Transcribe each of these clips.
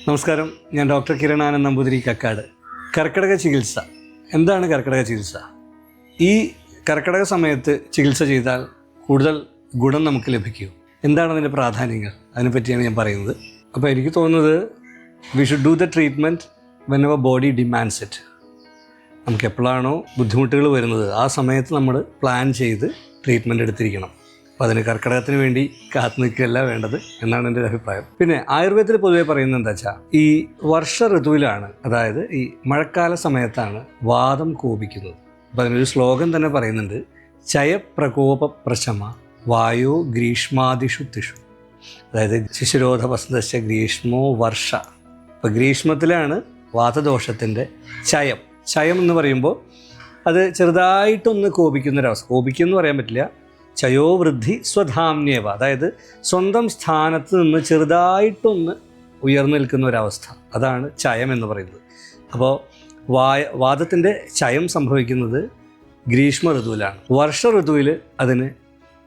നമസ്കാരം, ഞാൻ ഡോക്ടർ കിരൺ ആനന്ദ് നമ്പൂതിരി, കക്കാട്. കർക്കിടക ചികിത്സ എന്താണ്? കർക്കിടക ചികിത്സ ഈ കർക്കിടക സമയത്ത് ചികിത്സ ചെയ്താൽ കൂടുതൽ ഗുണം നമുക്ക് ലഭിക്കും. എന്താണ് അതിൻ്റെ പ്രാധാന്യങ്ങൾ? അതിനെപ്പറ്റിയാണ് ഞാൻ പറയുന്നത്. അപ്പോൾ എനിക്ക് തോന്നുന്നത് we should do the treatment when അവർ ബോഡി ഡിമാൻഡ്സ് ഇറ്റ്. നമുക്ക് എപ്പോഴാണോ ബുദ്ധിമുട്ടുകൾ വരുന്നത് ആ സമയത്ത് നമ്മൾ പ്ലാൻ ചെയ്ത് ട്രീറ്റ്മെൻറ്റ് എടുത്തിരിക്കണം. അപ്പോൾ അതിന് കർക്കിടകത്തിന് വേണ്ടി കാത്തു നിൽക്കുകയല്ല വേണ്ടത് എന്നാണ് എൻ്റെ ഒരു അഭിപ്രായം. പിന്നെ ആയുർവേദത്തിൽ പൊതുവെ പറയുന്നത് എന്താ വെച്ചാൽ, ഈ വർഷ ഋതുവിലാണ്, അതായത് ഈ മഴക്കാല സമയത്താണ് വാദം കോപിക്കുന്നത്. അപ്പോൾ അതിനൊരു ശ്ലോകം തന്നെ പറയുന്നുണ്ട്, ചയപ്രകോപ പ്രശമ വായോ ഗ്രീഷ്മാദിഷു തിഷു. അതായത് ശിശുരോധ വസന്തശ്ച ഗ്രീഷ്മോ വർഷ. അപ്പോൾ ഗ്രീഷ്മത്തിലാണ് വാതദോഷത്തിൻ്റെ ചയം എന്ന് പറയുമ്പോൾ അത് ചെറുതായിട്ടൊന്ന് കോപിക്കുന്നൊരവസ്ഥ. കോപിക്കുമെന്ന് പറയാൻ പറ്റില്ല. ചയോവൃദ്ധി സ്വധാമ്യേവ, അതായത് സ്വന്തം സ്ഥാനത്ത് നിന്ന് ചെറുതായിട്ടൊന്ന് ഉയർന്നു നിൽക്കുന്ന ഒരവസ്ഥ, അതാണ് ചയം എന്ന് പറയുന്നത്. അപ്പോൾ വാദത്തിൻ്റെ ചയം സംഭവിക്കുന്നത് ഗ്രീഷ്മ ഋതുവിലാണ്. വർഷ ഋതുവിൽ അതിന്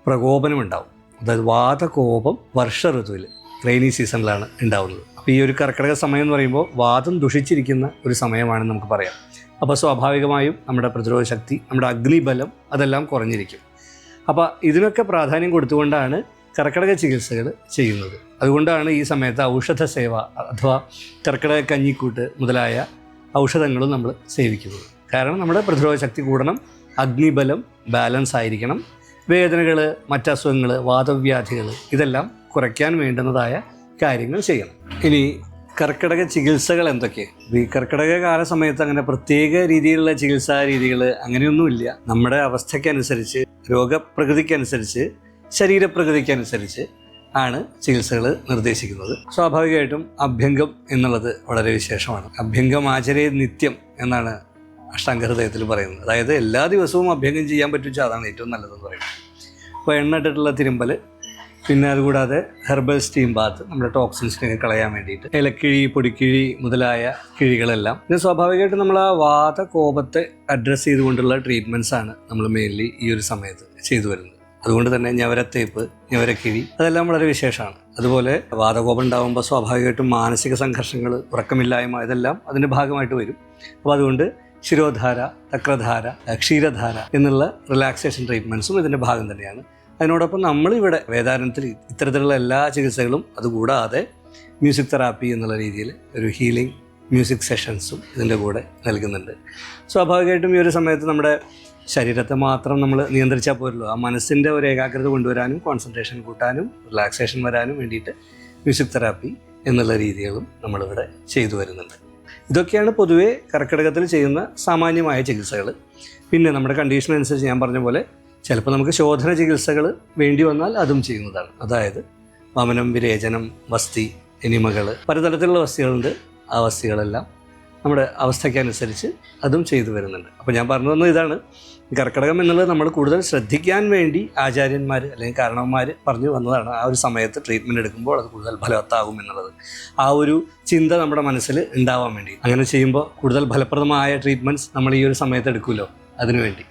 പ്രകോപനമുണ്ടാവും. അതായത് വാദകോപം വർഷ ഋതുവിൽ റെയിനി സീസണിലാണ് ഉണ്ടാവുന്നത്. അപ്പോൾ ഈ ഒരു കർക്കിടക സമയം എന്ന് പറയുമ്പോൾ വാദം ദുഷിച്ചിരിക്കുന്ന ഒരു സമയമാണെന്ന് നമുക്ക് പറയാം. അപ്പോൾ സ്വാഭാവികമായും നമ്മുടെ പ്രതിരോധ ശക്തി, നമ്മുടെ അഗ്നിബലം അതെല്ലാം കുറഞ്ഞിരിക്കും. അപ്പോൾ ഇതിനൊക്കെ പ്രാധാന്യം കൊടുത്തുകൊണ്ടാണ് കർക്കിടക ചികിത്സകൾ ചെയ്യുന്നത്. അതുകൊണ്ടാണ് ഈ സമയത്ത് ഔഷധ സേവ അഥവാ കർക്കിടക കഞ്ഞിക്കൂട്ട് മുതലായ ഔഷധങ്ങളും നമ്മൾ സേവിക്കുന്നത്. കാരണം നമ്മുടെ പ്രതിരോധ ശക്തി കൂടണം, അഗ്നിബലം ബാലൻസ് ആയിരിക്കണം, വേദനകൾ, മറ്റസുഖങ്ങൾ, വാതവ്യാധികൾ ഇതെല്ലാം കുറയ്ക്കാൻ വേണ്ടുന്നതായ കാര്യങ്ങൾ ചെയ്യണം. ഇനി കർക്കിടക ചികിത്സകൾ എന്തൊക്കെ? ഈ കർക്കിടക കാല സമയത്ത് അങ്ങനെ പ്രത്യേക രീതിയിലുള്ള ചികിത്സാ രീതികൾ അങ്ങനെയൊന്നുമില്ല. നമ്മുടെ അവസ്ഥയ്ക്കനുസരിച്ച്, രോഗപ്രകൃതിക്കനുസരിച്ച്, ശരീരപ്രകൃതിക്കനുസരിച്ച് ആണ് ചികിത്സകൾ നിർദ്ദേശിക്കുന്നത്. സ്വാഭാവികമായിട്ടും അഭ്യംഗം എന്നുള്ളത് വളരെ വിശേഷമാണ്. അഭ്യംഗം ആചരേ നിത്യം എന്നാണ് അഷ്ടാംഗഹൃദയത്തിൽ പറയുന്നത്. അതായത് എല്ലാ ദിവസവും അഭ്യംഗം ചെയ്യാൻ പറ്റുവെച്ചാൽ അതാണ് ഏറ്റവും നല്ലതെന്ന് പറയുന്നത്. അപ്പോൾ എണ്ണയിട്ടിട്ടുള്ള തിരുമ്പൽ, പിന്നെ അതുകൂടാതെ ഹെർബൽ സ്റ്റീം ബാത്ത്, നമ്മുടെ ടോക്സിൻസിനൊക്കെ കളയാൻ വേണ്ടിയിട്ട്, ഇലക്കിഴി, പൊടിക്കിഴി മുതലായ കിഴികളെല്ലാം. പിന്നെ സ്വാഭാവികമായിട്ടും നമ്മൾ ആ വാതകോപത്തെ അഡ്രസ്സ് ചെയ്തുകൊണ്ടുള്ള ട്രീറ്റ്മെൻറ്റ്സാണ് നമ്മൾ മെയിൻലി ഈ ഒരു സമയത്ത് ചെയ്തു വരുന്നത്. അതുകൊണ്ട് തന്നെ ഞവരത്തേപ്പ്, ഞവരക്കിഴി അതെല്ലാം വളരെ വിശേഷമാണ്. അതുപോലെ വാതകോപം ഉണ്ടാകുമ്പോൾ സ്വാഭാവികമായിട്ടും മാനസിക സംഘർഷങ്ങൾ, ഉറക്കമില്ലായ്മ ഇതെല്ലാം അതിൻ്റെ ഭാഗമായിട്ട് വരും. അപ്പോൾ അതുകൊണ്ട് ശിരോധാര, തക്രധാര, ക്ഷീരധാര എന്നുള്ള റിലാക്സേഷൻ ട്രീറ്റ്മെൻറ്റ്സും ഇതിൻ്റെ ഭാഗം തന്നെയാണ്. അതിനോടൊപ്പം നമ്മളിവിടെ വേദാരണത്തിൽ ഇത്തരത്തിലുള്ള എല്ലാ ചികിത്സകളും, അതുകൂടാതെ മ്യൂസിക് തെറാപ്പി എന്നുള്ള രീതിയിൽ ഒരു ഹീലിംഗ് മ്യൂസിക് സെഷൻസും ഇതിൻ്റെ കൂടെ നൽകുന്നുണ്ട്. സ്വാഭാവികമായിട്ടും ഈ ഒരു സമയത്ത് നമ്മുടെ ശരീരത്തെ മാത്രം നമ്മൾ നിയന്ത്രിച്ചാൽ പോരല്ലോ, ആ മനസ്സിൻ്റെ ഒരു ഏകാഗ്രത കൊണ്ടുവരാനും കോൺസെൻട്രേഷൻ കൂട്ടാനും റിലാക്സേഷൻ വരാനും വേണ്ടിയിട്ട് മ്യൂസിക് തെറാപ്പി എന്നുള്ള രീതികളും നമ്മളിവിടെ ചെയ്തു വരുന്നുണ്ട്. ഇതൊക്കെയാണ് പൊതുവേ കർക്കിടകത്തിൽ ചെയ്യുന്ന സാമാന്യമായ ചികിത്സകൾ. പിന്നെ നമ്മുടെ കണ്ടീഷൻ അനുസരിച്ച് ഞാൻ പറഞ്ഞ പോലെ ചിലപ്പോൾ നമുക്ക് ശോധന ചികിത്സകൾ വേണ്ടി വന്നാൽ അതും ചെയ്യുന്നതാണ്. അതായത് വമനം, വിരേചനം, വസ്തി, എനിമകൾ, പലതരത്തിലുള്ള വസ്തികളുണ്ട്. ആ വസ്തികളെല്ലാം നമ്മുടെ അവസ്ഥയ്ക്കനുസരിച്ച് അതും ചെയ്തു വരുന്നുണ്ട്. അപ്പോൾ ഞാൻ പറഞ്ഞു തന്നത് ഇതാണ്, കർക്കിടകം എന്നുള്ളത് നമ്മൾ കൂടുതൽ ശ്രദ്ധിക്കാൻ വേണ്ടി ആചാര്യന്മാർ അല്ലെങ്കിൽ കാരണവന്മാർ പറഞ്ഞു വന്നതാണ്. ആ ഒരു സമയത്ത് ട്രീറ്റ്മെൻറ്റ് എടുക്കുമ്പോൾ അത് കൂടുതൽ ഫലവത്താകും എന്നുള്ളത്, ആ ഒരു ചിന്ത നമ്മുടെ മനസ്സിൽ ഉണ്ടാവാൻ വേണ്ടി. അങ്ങനെ ചെയ്യുമ്പോൾ കൂടുതൽ ഫലപ്രദമായ ട്രീറ്റ്മെൻറ്റ്സ് നമ്മൾ ഈ ഒരു സമയത്ത് എടുക്കുമല്ലോ, അതിനുവേണ്ടി.